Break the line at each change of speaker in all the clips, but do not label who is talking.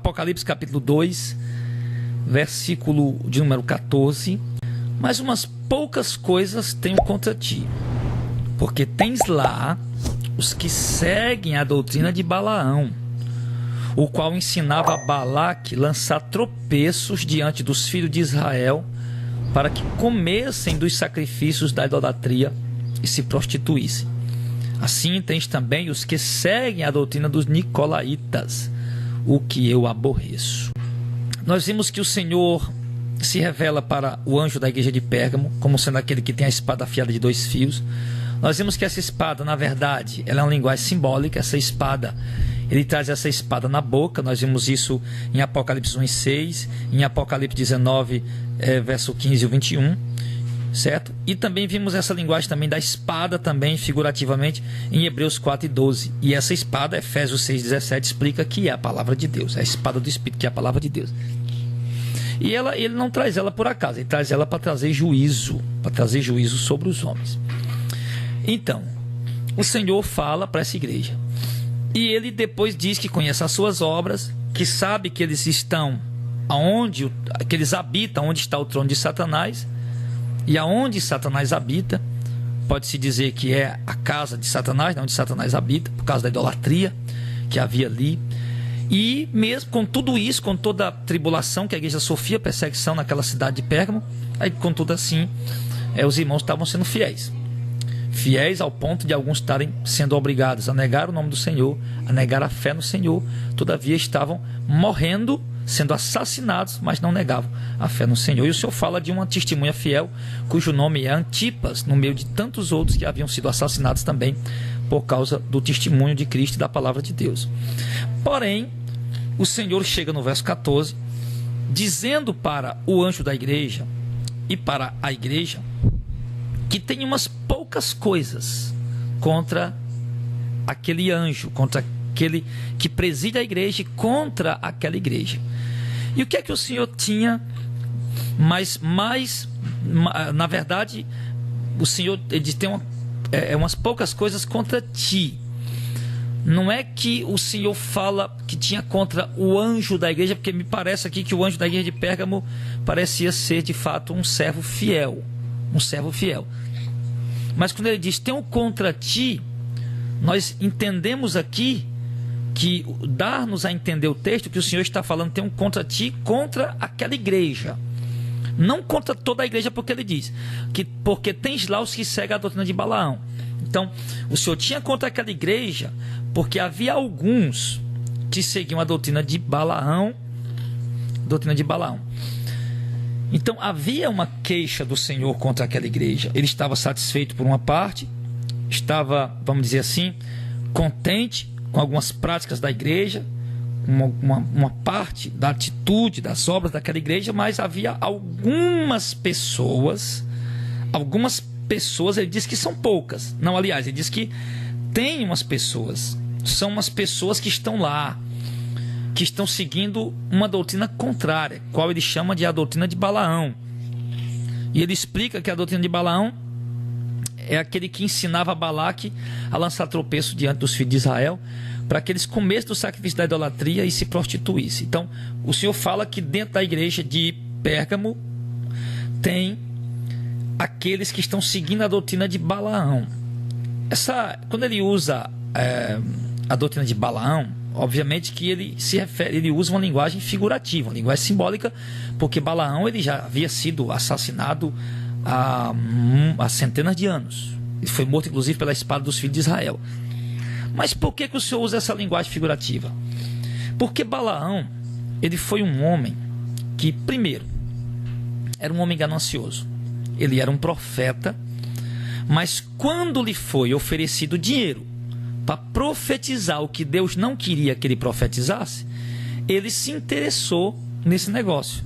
Apocalipse capítulo 2, versículo de número 14. Mas umas poucas coisas tenho contra ti, porque tens lá os que seguem a doutrina de Balaão, o qual ensinava a Balaque lançar tropeços diante dos filhos de Israel, para que comessem dos sacrifícios da idolatria e se prostituíssem. Assim tens também os que seguem a doutrina dos nicolaítas, o que eu aborreço. Nós vimos que o Senhor se revela para o anjo da igreja de Pérgamo como sendo aquele que tem a espada afiada de 2 fios. Nós vimos que essa espada, na verdade, ela é uma linguagem simbólica. Essa espada, ele traz essa espada na boca. Nós vimos isso em Apocalipse 1 e 6, em Apocalipse 19, verso 15 e 21, certo? E também vimos essa linguagem também da espada, também figurativamente, em Hebreus 4 e 12. E essa espada, Efésios 6, 17, explica que é a palavra de Deus, é a espada do Espírito, que é a palavra de Deus. E ele não traz ela por acaso, ele traz ela para trazer juízo sobre os homens. Então, o Senhor fala para essa igreja, e ele depois diz que conhece as suas obras, que sabe que eles estão que eles habitam onde está o trono de Satanás, e aonde Satanás habita, pode-se dizer que é a casa de Satanás, onde Satanás habita, por causa da idolatria que havia ali. E mesmo com tudo isso, com toda a tribulação que a igreja sofria, perseguição naquela cidade de Pérgamo, aí contudo assim, os irmãos estavam sendo fiéis ao ponto de alguns estarem sendo obrigados a negar o nome do Senhor, a negar a fé no Senhor. Todavia estavam morrendo, sendo assassinados, mas não negavam a fé no Senhor. E o Senhor fala de uma testemunha fiel, cujo nome é Antipas, no meio de tantos outros que haviam sido assassinados também por causa do testemunho de Cristo e da palavra de Deus. Porém, o Senhor chega no verso 14, dizendo para o anjo da igreja e para a igreja que tem umas poucas coisas contra aquele anjo, contra aquele que preside a igreja e contra aquela igreja. E o que é que o Senhor tinha? Mas na verdade, o Senhor ele tem umas poucas coisas contra ti. Não é que o Senhor fala que tinha contra o anjo da igreja, porque me parece aqui que o anjo da igreja de Pérgamo parecia ser de fato um servo fiel. Mas quando ele diz tenho contra ti, nós entendemos aqui que dar-nos a entender o texto que o Senhor está falando tenho contra ti, contra aquela igreja, não contra toda a igreja, porque ele diz que porque tens lá os que seguem a doutrina de Balaão. Então o Senhor tinha contra aquela igreja porque havia alguns que seguiam a doutrina de Balaão. Então havia uma queixa do Senhor contra aquela igreja. Ele estava satisfeito por uma parte, estava, vamos dizer assim, contente com algumas práticas da igreja, uma parte da atitude, das obras daquela igreja, mas havia algumas pessoas, ele diz que são poucas, não, aliás, ele diz que tem umas pessoas, são umas pessoas que estão lá, que estão seguindo uma doutrina contrária, qual ele chama de a doutrina de Balaão. E ele explica que a doutrina de Balaão é aquele que ensinava a Balaque a lançar tropeço diante dos filhos de Israel, para que eles comessem do sacrifício da idolatria e se prostituíssem. Então, o Senhor fala que dentro da igreja de Pérgamo tem aqueles que estão seguindo a doutrina de Balaão. Quando ele usa a doutrina de Balaão, obviamente que ele usa uma linguagem figurativa, uma linguagem simbólica, porque Balaão ele já havia sido assassinado há centenas de anos. Ele foi morto inclusive pela espada dos filhos de Israel. Mas por que o Senhor usa essa linguagem figurativa? Porque Balaão ele foi um homem que, primeiro, era um homem ganancioso. Ele era um profeta, mas quando lhe foi oferecido dinheiro para profetizar o que Deus não queria que ele profetizasse, ele se interessou nesse negócio.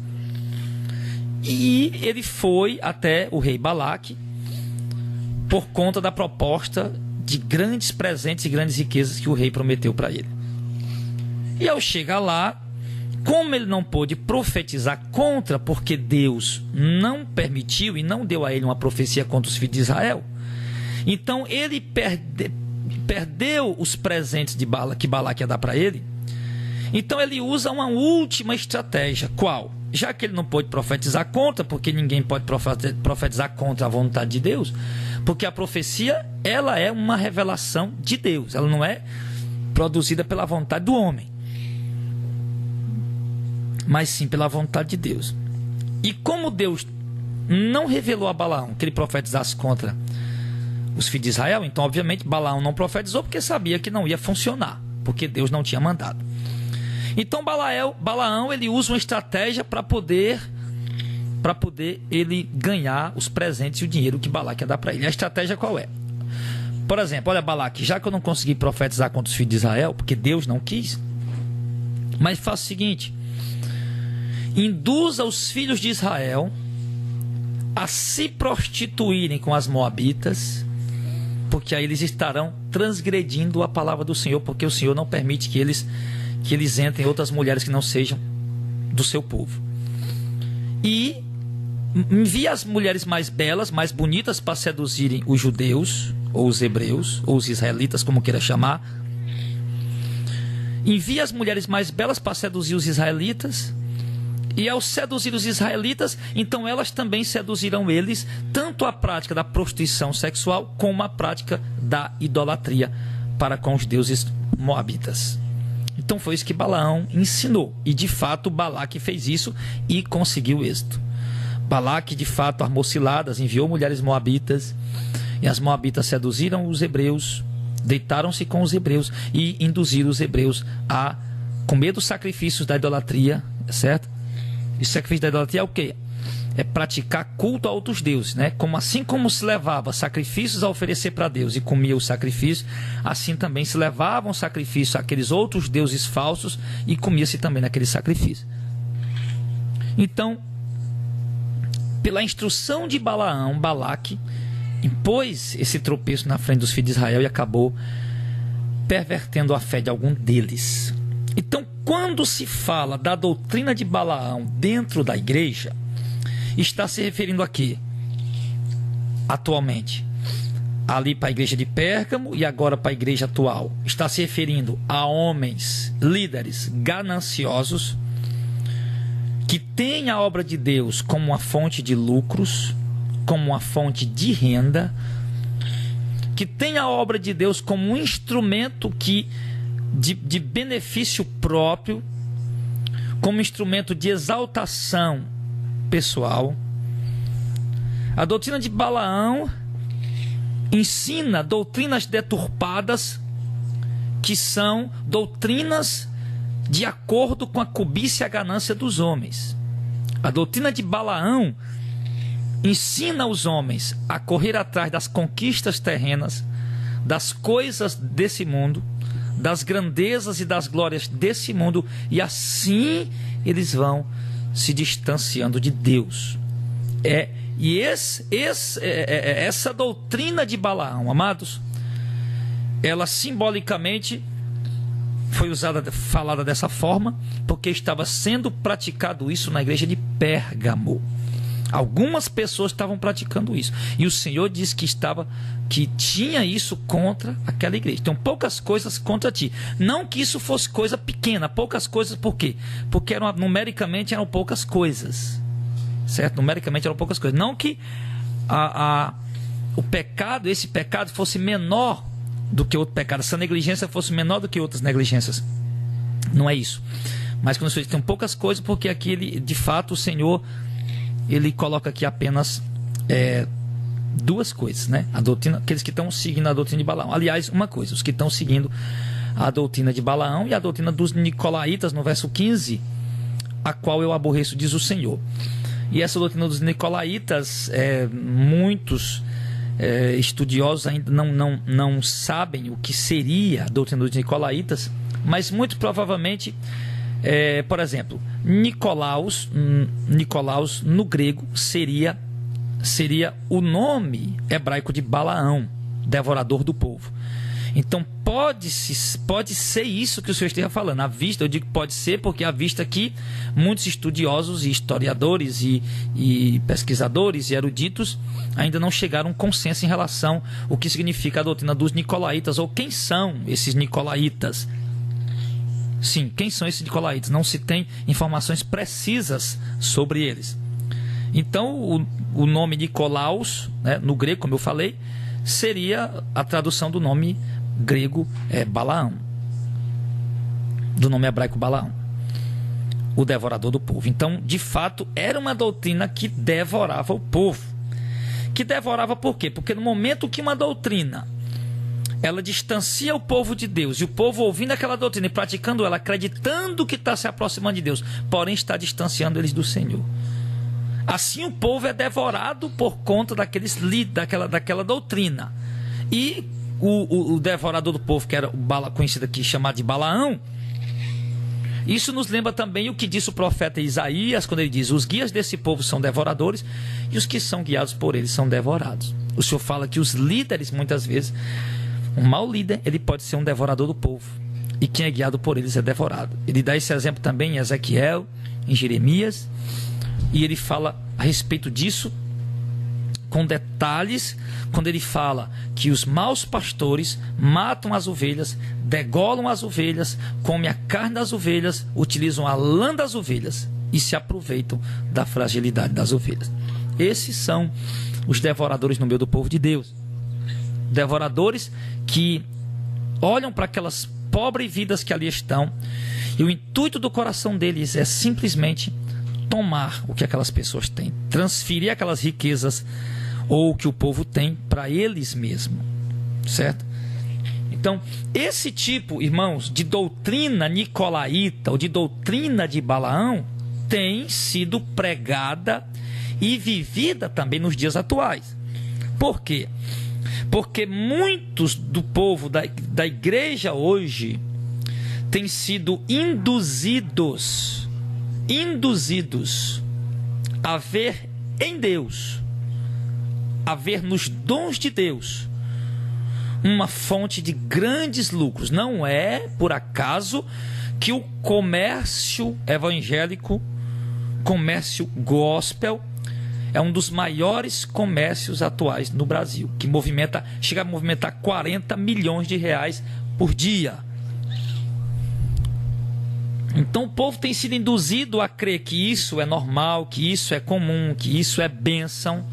E ele foi até o rei Balaque por conta da proposta de grandes presentes e grandes riquezas que o rei prometeu para ele. E ao chegar lá, como ele não pôde profetizar contra, porque Deus não permitiu e não deu a ele uma profecia contra os filhos de Israel, então ele perdeu os presentes que Balaque ia dar para ele, Então ele usa uma última estratégia. Qual? Já que ele não pôde profetizar contra, porque ninguém pode profetizar contra a vontade de Deus, porque a profecia, ela é uma revelação de Deus, ela não é produzida pela vontade do homem, mas sim pela vontade de Deus. E como Deus não revelou a Balaão que ele profetizasse contra os filhos de Israel, então obviamente Balaão não profetizou porque sabia que não ia funcionar, porque Deus não tinha mandado. Então Balaão ele usa uma estratégia para poder ele ganhar os presentes e o dinheiro que Balaque ia dar para ele. A estratégia qual é? Por exemplo, olha, Balaque, já que eu não consegui profetizar contra os filhos de Israel, porque Deus não quis, mas faça o seguinte: induza os filhos de Israel a se prostituírem com as moabitas, porque aí eles estarão transgredindo a palavra do Senhor, porque o Senhor não permite que eles entrem outras mulheres que não sejam do seu povo. E envia as mulheres mais belas, mais bonitas, para seduzirem os judeus, ou os hebreus, ou os israelitas, como queira chamar. Envia as mulheres mais belas para seduzir os israelitas. E ao seduzir os israelitas, então elas também seduzirão eles, tanto a prática da prostituição sexual, como a prática da idolatria para com os deuses moabitas. Então foi isso que Balaão ensinou. E de fato Balaque fez isso e conseguiu êxito. Balaque de fato armou ciladas, enviou mulheres moabitas, e as moabitas seduziram os hebreus, deitaram-se com os hebreus e induziram os hebreus a comer dos sacrifícios da idolatria, certo? E o sacrifício da idolatria é o quê? É praticar culto a outros deuses, né? Assim como se levava sacrifícios a oferecer para Deus e comia os sacrifícios, assim também se levavam sacrifícios àqueles outros deuses falsos e comia-se também naquele sacrifício. Então, pela instrução de Balaão, Balaque impôs esse tropeço na frente dos filhos de Israel e acabou pervertendo a fé de algum deles. Então, quando se fala da doutrina de Balaão dentro da igreja, está se referindo a quê? Atualmente, ali para a igreja de Pérgamo e agora para a igreja atual. Está se referindo a homens, líderes gananciosos, que têm a obra de Deus como uma fonte de lucros, como uma fonte de renda, que têm a obra de Deus como um instrumento de benefício próprio, como instrumento de exaltação pessoal. A doutrina de Balaão ensina doutrinas deturpadas, que são doutrinas de acordo com a cobiça e a ganância dos homens. A doutrina de Balaão ensina os homens a correr atrás das conquistas terrenas, das coisas desse mundo, das grandezas e das glórias desse mundo, e assim eles vão se distanciando de Deus. Essa doutrina de Balaão, amados, ela simbolicamente foi falada dessa forma, porque estava sendo praticado isso na igreja de Pérgamo. Algumas pessoas estavam praticando isso, e o Senhor disse que tinha isso contra aquela igreja. Então, poucas coisas contra ti. Não que isso fosse coisa pequena, poucas coisas, por quê? Porque numericamente eram poucas coisas, certo? Numericamente eram poucas coisas. Não que esse pecado fosse menor do que outro pecado, essa negligência fosse menor do que outras negligências. Não é isso. Mas quando você diz que tem poucas coisas, porque aqui, de fato, o Senhor ele coloca aqui apenas duas coisas, né? A doutrina, aqueles que estão seguindo a doutrina de Balaão. Aliás, uma coisa, os que estão seguindo a doutrina de Balaão e a doutrina dos Nicolaitas, no verso 15, a qual eu aborreço, diz o Senhor. E essa doutrina dos Nicolaitas, muitos estudiosos ainda não sabem o que seria a doutrina dos Nicolaitas, mas muito provavelmente, por exemplo, Nicolaus no grego seria o nome hebraico de Balaão, devorador do povo. Então pode ser isso que o Senhor esteja falando. À vista, eu digo que pode ser, porque à vista que muitos estudiosos e historiadores e pesquisadores e eruditos ainda não chegaram a um consenso em relação ao que significa a doutrina dos Nicolaitas, ou quem são esses Nicolaitas. Sim, quem são esses nicolaítas? Não se tem informações precisas sobre eles. Então, o nome Nicolaus, né, no grego, como eu falei, seria a tradução do nome grego Balaão, do nome hebraico Balaão, o devorador do povo. Então, de fato, era uma doutrina que devorava o povo. Que devorava por quê? Porque no momento que uma doutrina ela distancia o povo de Deus, e o povo ouvindo aquela doutrina e praticando ela, acreditando que está se aproximando de Deus, porém está distanciando eles do Senhor. Assim o povo é devorado por conta daquela doutrina. E o devorador do povo, que era conhecido aqui, chamado de Balaão, isso nos lembra também o que disse o profeta Isaías, quando ele diz: os guias desse povo são devoradores, e os que são guiados por eles são devorados. O Senhor fala que os líderes, muitas vezes, um mau líder, ele pode ser um devorador do povo, e quem é guiado por eles é devorado. Ele dá esse exemplo também em Ezequiel, em Jeremias, e ele fala a respeito disso com detalhes, quando ele fala que os maus pastores matam as ovelhas, degolam as ovelhas, comem a carne das ovelhas, utilizam a lã das ovelhas e se aproveitam da fragilidade das ovelhas. Esses são os devoradores no meio do povo de Deus. Devoradores que olham para aquelas pobres vidas que ali estão, e o intuito do coração deles é simplesmente tomar o que aquelas pessoas têm, transferir aquelas riquezas ou o que o povo tem para eles mesmos, certo? Então, esse tipo, irmãos, de doutrina nicolaíta ou de doutrina de Balaão tem sido pregada e vivida também nos dias atuais. Por quê? Porque muitos do povo da igreja hoje têm sido induzidos a ver em Deus, a ver nos dons de Deus, uma fonte de grandes lucros. Não é por acaso que o comércio evangélico, comércio gospel, é um dos maiores comércios atuais no Brasil, que chega a movimentar 40 milhões de reais por dia. Então o povo tem sido induzido a crer que isso é normal, que isso é comum, que isso é bênção.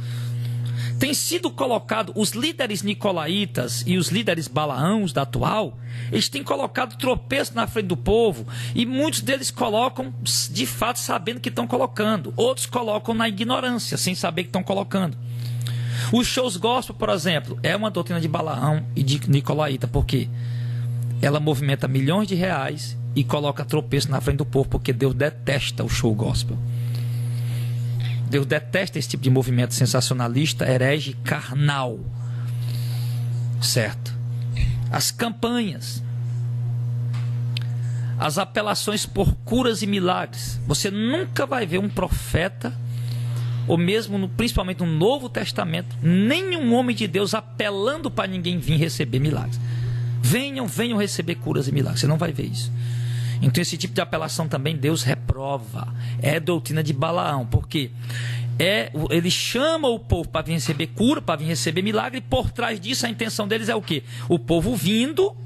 Tem sido colocado, os líderes nicolaítas e os líderes balaãos da atual, eles têm colocado tropeço na frente do povo, e muitos deles colocam de fato sabendo que estão colocando, outros colocam na ignorância, sem saber que estão colocando. Os shows gospel, por exemplo, é uma doutrina de Balaão e de nicolaíta, porque ela movimenta milhões de reais e coloca tropeço na frente do povo, porque Deus detesta o show gospel. Deus detesta esse tipo de movimento sensacionalista, herege, carnal. Certo? As campanhas, as apelações por curas e milagres. Você nunca vai ver um profeta, ou mesmo, principalmente no Novo Testamento, nenhum homem de Deus apelando para ninguém vir receber milagres. Venham receber curas e milagres. Você não vai ver isso. Então esse tipo de apelação também Deus reprova. É doutrina de Balaão. Por quê? Ele chama o povo para vir receber cura, para vir receber milagre, e por trás disso a intenção deles é o quê? O povo vindo,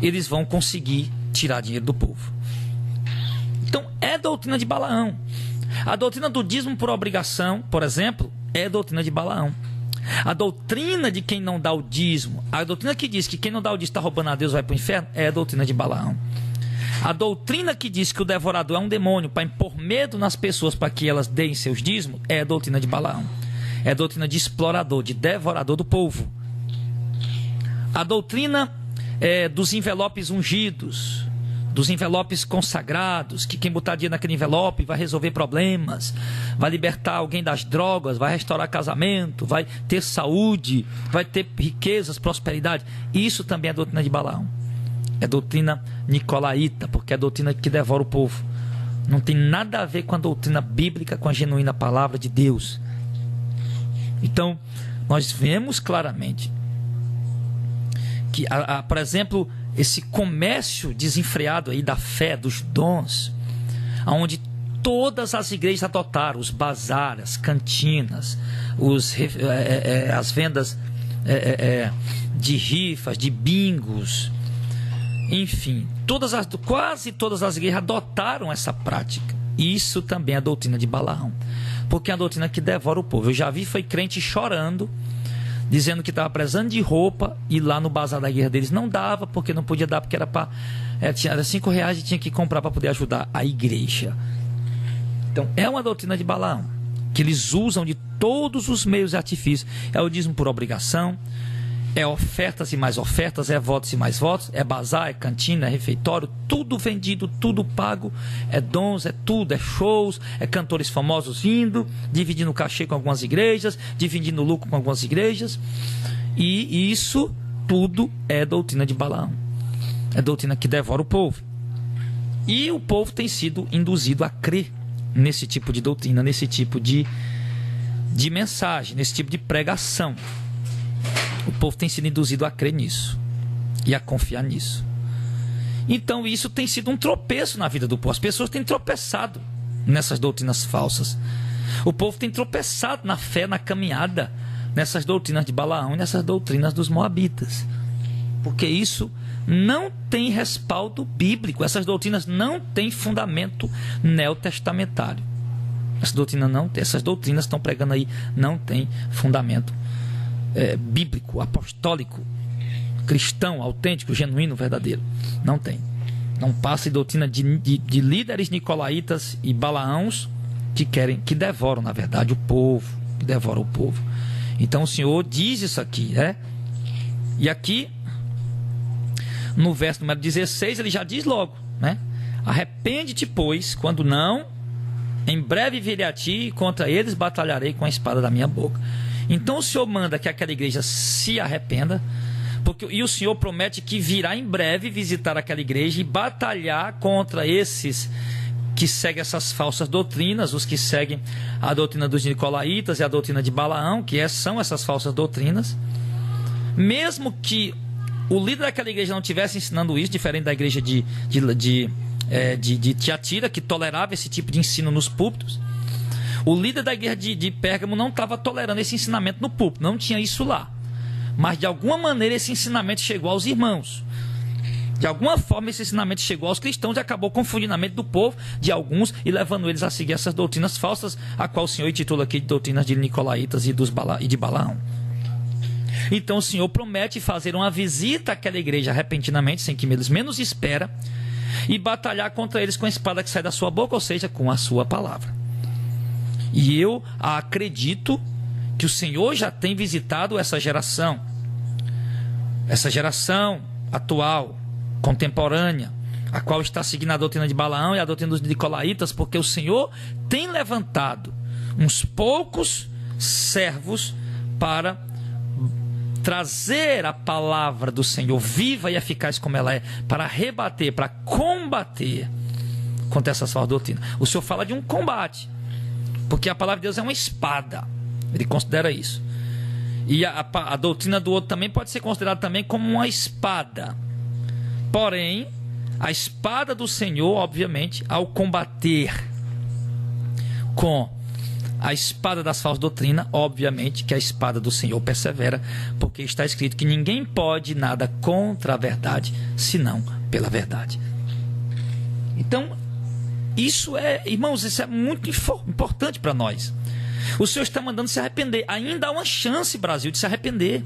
eles vão conseguir tirar dinheiro do povo. Então é doutrina de Balaão. A doutrina do dízimo por obrigação, por exemplo, é doutrina de Balaão. A doutrina de quem não dá o dízimo, a doutrina que diz que quem não dá o dízimo está roubando a Deus, vai para o inferno, é a doutrina de Balaão. A doutrina que diz que o devorador é um demônio para impor medo nas pessoas para que elas deem seus dízimos, é a doutrina de Balaão. É a doutrina de explorador, de devorador do povo. A doutrina dos envelopes ungidos, dos envelopes consagrados, que quem botar dinheiro naquele envelope vai resolver problemas, vai libertar alguém das drogas, vai restaurar casamento, vai ter saúde, vai ter riquezas, prosperidade. Isso também é doutrina de Balaão. É doutrina nicolaíta, porque é a doutrina que devora o povo. Não tem nada a ver com a doutrina bíblica, com a genuína palavra de Deus. Então, nós vemos claramente que, por exemplo, esse comércio desenfreado aí da fé, dos dons, onde todas as igrejas adotaram os bazares, as cantinas, as vendas de rifas, de bingos, Enfim, quase todas as igrejas adotaram essa prática. Isso também é a doutrina de Balaão, porque é a doutrina que devora o povo. Eu já vi foi crente chorando, dizendo que estava precisando de roupa, e lá no bazar da igreja deles não dava, porque não podia dar, porque era R$5 e tinha que comprar para poder ajudar a igreja. Então é uma doutrina de Balaão, que eles usam de todos os meios e artifícios. É o dízimo por obrigação, é ofertas e mais ofertas, é votos e mais votos, é bazar, é cantina, é refeitório, tudo vendido, tudo pago, é dons, é tudo, é shows, é cantores famosos vindo, dividindo o cachê com algumas igrejas, dividindo o lucro com algumas igrejas, e isso tudo é doutrina de Balaão, é doutrina que devora o povo, e o povo tem sido induzido a crer nesse tipo de doutrina, nesse tipo de mensagem, nesse tipo de pregação. O povo tem sido induzido a crer nisso e a confiar nisso. Então isso tem sido um tropeço na vida do povo. As pessoas têm tropeçado nessas doutrinas falsas. O povo tem tropeçado na fé, na caminhada, nessas doutrinas de Balaão e nessas doutrinas dos moabitas, porque isso não tem respaldo bíblico. Essas doutrinas não têm fundamento neotestamentário. Essas doutrinas estão pregando aí não tem fundamento bíblico, apostólico, cristão, autêntico, genuíno, verdadeiro. Não tem. Não passa de doutrina de líderes nicolaítas e balaãos que devoram, na verdade, o povo. Que devoram o povo. Então o Senhor diz isso aqui, né? E aqui, no verso número 16, ele já diz logo, né? Arrepende-te, pois, quando não, em breve virei a ti e contra eles batalharei com a espada da minha boca. Então o Senhor manda que aquela igreja se arrependa, e o Senhor promete que virá em breve visitar aquela igreja e batalhar contra esses que seguem essas falsas doutrinas, os que seguem a doutrina dos nicolaítas e a doutrina de Balaão, que são essas falsas doutrinas. Mesmo que o líder daquela igreja não estivesse ensinando isso, diferente da igreja de Tiatira, que tolerava esse tipo de ensino nos púlpitos, o líder da igreja de Pérgamo não estava tolerando esse ensinamento no púlpito, não tinha isso lá. Mas de alguma maneira esse ensinamento chegou aos irmãos. De alguma forma esse ensinamento chegou aos cristãos e acabou confundindo a mente do povo, de alguns, e levando eles a seguir essas doutrinas falsas, a qual o Senhor intitula aqui de doutrinas de nicolaítas e de Balaão. Então o Senhor promete fazer uma visita àquela igreja repentinamente, sem que eles menos esperam, e batalhar contra eles com a espada que sai da sua boca, ou seja, com a sua palavra. E eu acredito que o Senhor já tem visitado essa geração atual, contemporânea, a qual está seguindo a doutrina de Balaão e a doutrina dos nicolaítas, porque o Senhor tem levantado uns poucos servos para trazer a palavra do Senhor viva e eficaz como ela é, para rebater, para combater contra essas falsas doutrinas. O Senhor fala de um combate, porque a palavra de Deus é uma espada. Ele considera isso. E a doutrina do outro também pode ser considerada também como uma espada. Porém, a espada do Senhor, obviamente, ao combater com a espada das falsas doutrinas, obviamente que a espada do Senhor persevera, porque está escrito que ninguém pode nada contra a verdade, senão pela verdade. Então, irmãos, isso é muito importante para nós. O Senhor está mandando se arrepender. Ainda há uma chance, Brasil, de se arrepender.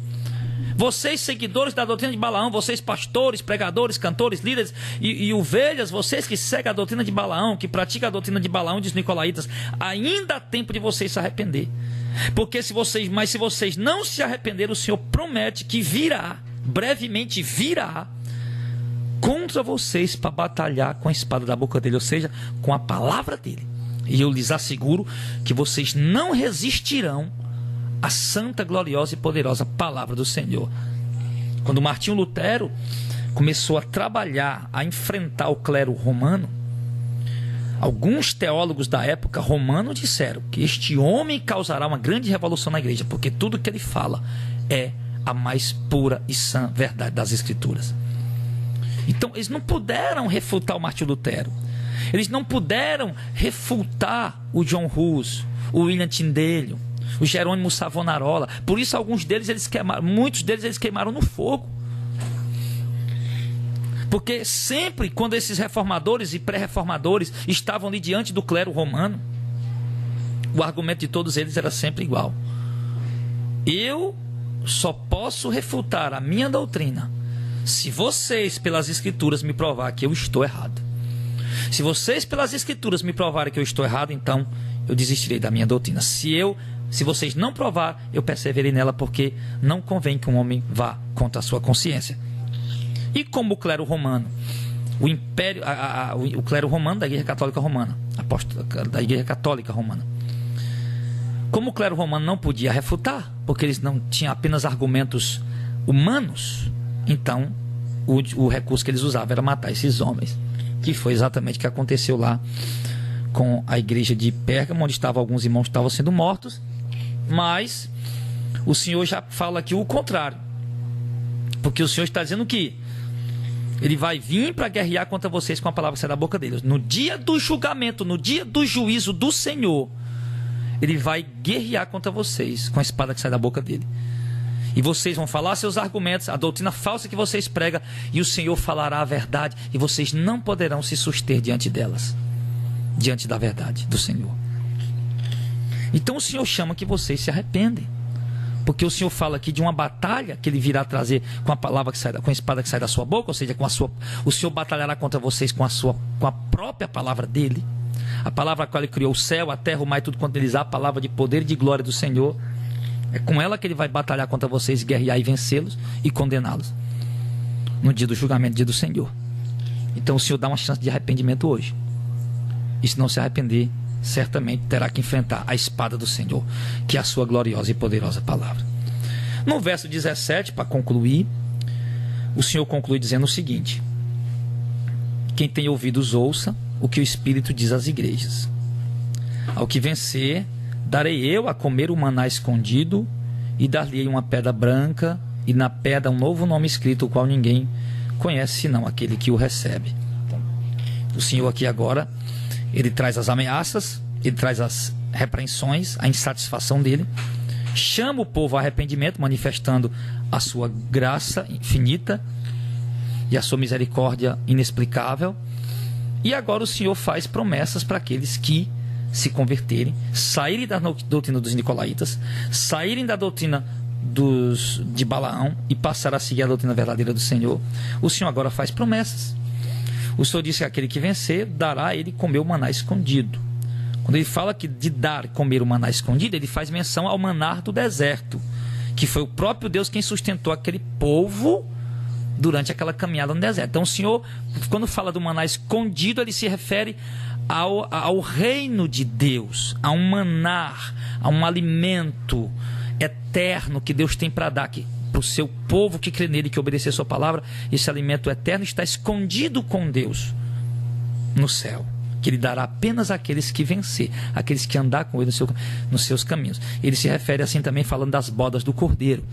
Vocês, seguidores da doutrina de Balaão, vocês, pastores, pregadores, cantores, líderes e ovelhas, vocês que seguem a doutrina de Balaão, que praticam a doutrina de Balaão e dos nicolaítas, ainda há tempo de vocês se arrepender. Porque se vocês não se arrependerem, o Senhor promete que brevemente virá contra vocês para batalhar com a espada da boca dele, ou seja, com a palavra dele. E eu lhes asseguro que vocês não resistirão à santa, gloriosa e poderosa palavra do Senhor. Quando Martinho Lutero começou a trabalhar, a enfrentar o clero romano, alguns teólogos da época romano disseram que este homem causará uma grande revolução na igreja, porque tudo que ele fala é a mais pura e sã verdade das Escrituras. Então eles não puderam refutar o Martinho Lutero, eles não puderam refutar o John Hus, o William Tyndale, o Jerônimo Savonarola. Por isso muitos deles eles queimaram no fogo. Porque sempre quando esses reformadores e pré-reformadores estavam ali diante do clero romano, o argumento de todos eles era sempre igual: eu só posso refutar a minha doutrina se vocês pelas escrituras me provar que eu estou errado. Se vocês pelas escrituras me provarem que eu estou errado, então eu desistirei da minha doutrina. Se vocês não provar, eu perseverei nela, porque não convém que um homem vá contra a sua consciência. E como o clero romano, o clero romano da Igreja Católica Romana, da Igreja Católica Romana, como o clero romano não podia refutar, porque eles não tinham apenas argumentos humanos, então o recurso que eles usavam era matar esses homens, que foi exatamente o que aconteceu lá com a igreja de Pérgamo, onde alguns irmãos estavam sendo mortos. Mas o Senhor já fala aqui o contrário, porque o Senhor está dizendo que Ele vai vir para guerrear contra vocês com a palavra que sai da boca dele. No dia do julgamento, no dia do juízo do Senhor, Ele vai guerrear contra vocês com a espada que sai da boca dele. E vocês vão falar seus argumentos, a doutrina falsa que vocês pregam, e o Senhor falará a verdade, e vocês não poderão se suster diante delas, diante da verdade do Senhor. Então o Senhor chama que vocês se arrependem, porque o Senhor fala aqui de uma batalha que Ele virá trazer com a palavra que sai, com a espada que sai da sua boca, ou seja, o Senhor batalhará contra vocês com a própria palavra dele, a palavra com a qual Ele criou o céu, a terra, o mar e tudo quanto eles há, a palavra de poder e de glória do Senhor. É com ela que Ele vai batalhar contra vocês, guerrear e vencê-los e condená-los no dia do julgamento, dia do Senhor. Então o Senhor dá uma chance de arrependimento hoje, e se não se arrepender, certamente terá que enfrentar a espada do Senhor, que é a sua gloriosa e poderosa palavra. No verso 17, para concluir, o Senhor conclui dizendo o seguinte: quem tem ouvidos ouça o que o Espírito diz às igrejas. Ao que vencer, darei eu a comer o maná escondido, e dar-lhe uma pedra branca, e na pedra um novo nome escrito, o qual ninguém conhece senão aquele que o recebe. Então, o Senhor aqui agora, Ele traz as ameaças, Ele traz as repreensões, a insatisfação dele, chama o povo ao arrependimento, manifestando a sua graça infinita e a sua misericórdia inexplicável. E agora o Senhor faz promessas para aqueles que se converterem, saírem da doutrina dos nicolaítas, saírem da doutrina de Balaão e passar a seguir a doutrina verdadeira do Senhor. O Senhor agora faz promessas. O Senhor disse que aquele que vencer, dará a ele comer o maná escondido. Quando Ele fala que de dar e comer o maná escondido, Ele faz menção ao maná do deserto, que foi o próprio Deus quem sustentou aquele povo durante aquela caminhada no deserto. Então o Senhor, quando fala do maná escondido, Ele se refere ao reino de Deus, a um maná, a um alimento eterno que Deus tem para dar para o seu povo que crê nele, que obedecer a sua palavra. Esse alimento eterno está escondido com Deus no céu, que Ele dará apenas àqueles que vencer, aqueles que andar com Ele nos seus caminhos. Ele se refere assim também falando das bodas do Cordeiro,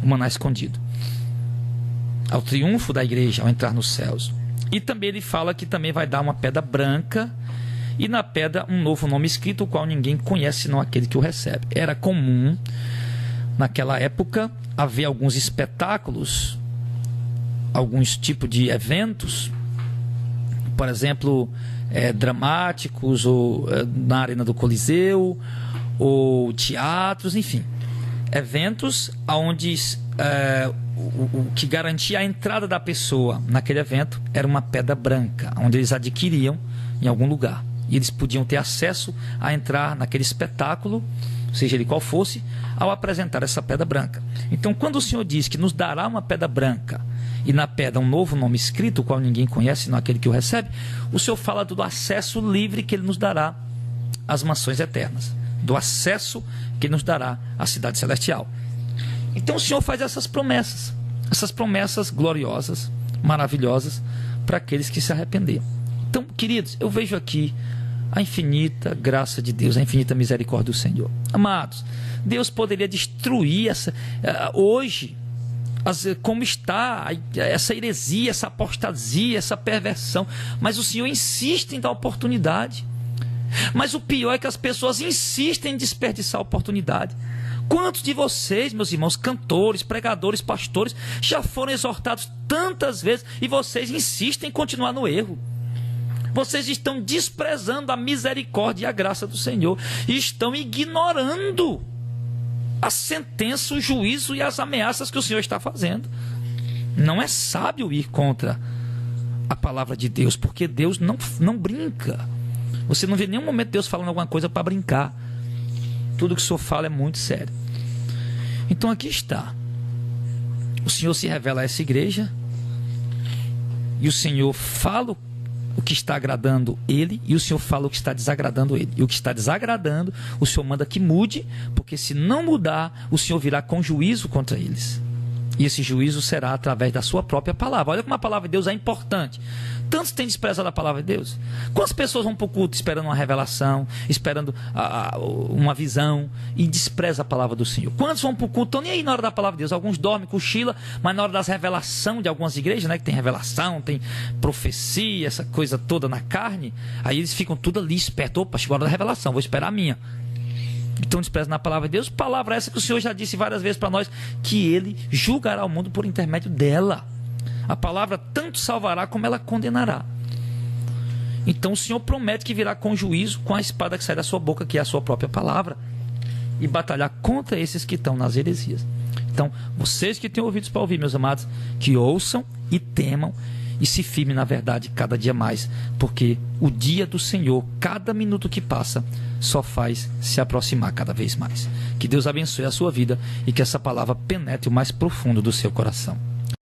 o maná escondido, ao triunfo da igreja ao entrar nos céus. E também Ele fala que também vai dar uma pedra branca, e na pedra um novo nome escrito, o qual ninguém conhece senão aquele que o recebe. Era comum naquela época haver alguns espetáculos, alguns tipos de eventos, por exemplo, dramáticos, ou na arena do Coliseu, ou teatros, enfim, eventos onde o que garantia a entrada da pessoa naquele evento era uma pedra branca, onde eles adquiriam em algum lugar, e eles podiam ter acesso a entrar naquele espetáculo, seja ele qual fosse, ao apresentar essa pedra branca. Então, quando o Senhor diz que nos dará uma pedra branca, e na pedra um novo nome escrito, o qual ninguém conhece senão aquele que o recebe, o Senhor fala do acesso livre que Ele nos dará às mansões eternas, do acesso que Ele nos dará à cidade celestial. Então o Senhor faz essas promessas gloriosas, maravilhosas, para aqueles que se arrependeram. Então, queridos, eu vejo aqui a infinita graça de Deus, a infinita misericórdia do Senhor. Amados, Deus poderia destruir hoje, como está essa heresia, essa apostasia, essa perversão, mas o Senhor insiste em dar oportunidade. Mas o pior é que as pessoas insistem em desperdiçar a oportunidade. Quantos de vocês, meus irmãos, cantores, pregadores, pastores, já foram exortados tantas vezes e vocês insistem em continuar no erro? Vocês estão desprezando a misericórdia e a graça do Senhor e estão ignorando a sentença, o juízo e as ameaças que o Senhor está fazendo. Não é sábio ir contra a palavra de Deus, porque Deus não brinca. Você não vê em nenhum momento Deus falando alguma coisa para brincar. Tudo que o Senhor fala é muito sério. Então aqui está. O Senhor se revela a essa igreja e o Senhor fala o que está agradando ele e o Senhor fala o que está desagradando ele. E o que está desagradando, o Senhor manda que mude, porque se não mudar, o Senhor virá com juízo contra eles. E esse juízo será através da sua própria palavra. Olha como a palavra de Deus é importante. Tantos têm desprezado a palavra de Deus. Quantas pessoas vão para o culto esperando uma revelação, esperando uma visão e desprezam a palavra do Senhor? Quantos vão para o culto, estão nem aí na hora da palavra de Deus? Alguns dormem, cochilam, mas na hora das revelações de algumas igrejas, né, que tem revelação, tem profecia, essa coisa toda na carne, aí eles ficam tudo ali espertos. Opa, chegou a hora da revelação, vou esperar a minha. Então desprezam na palavra de Deus. Palavra essa que o Senhor já disse várias vezes para nós, que Ele julgará o mundo por intermédio dela. A palavra tanto salvará como ela condenará. Então o Senhor promete que virá com juízo, com a espada que sai da sua boca, que é a sua própria palavra, e batalhar contra esses que estão nas heresias. Então, vocês que têm ouvidos para ouvir, meus amados, que ouçam e temam e se firmem na verdade cada dia mais, porque o dia do Senhor, cada minuto que passa, só faz se aproximar cada vez mais. Que Deus abençoe a sua vida e que essa palavra penetre o mais profundo do seu coração.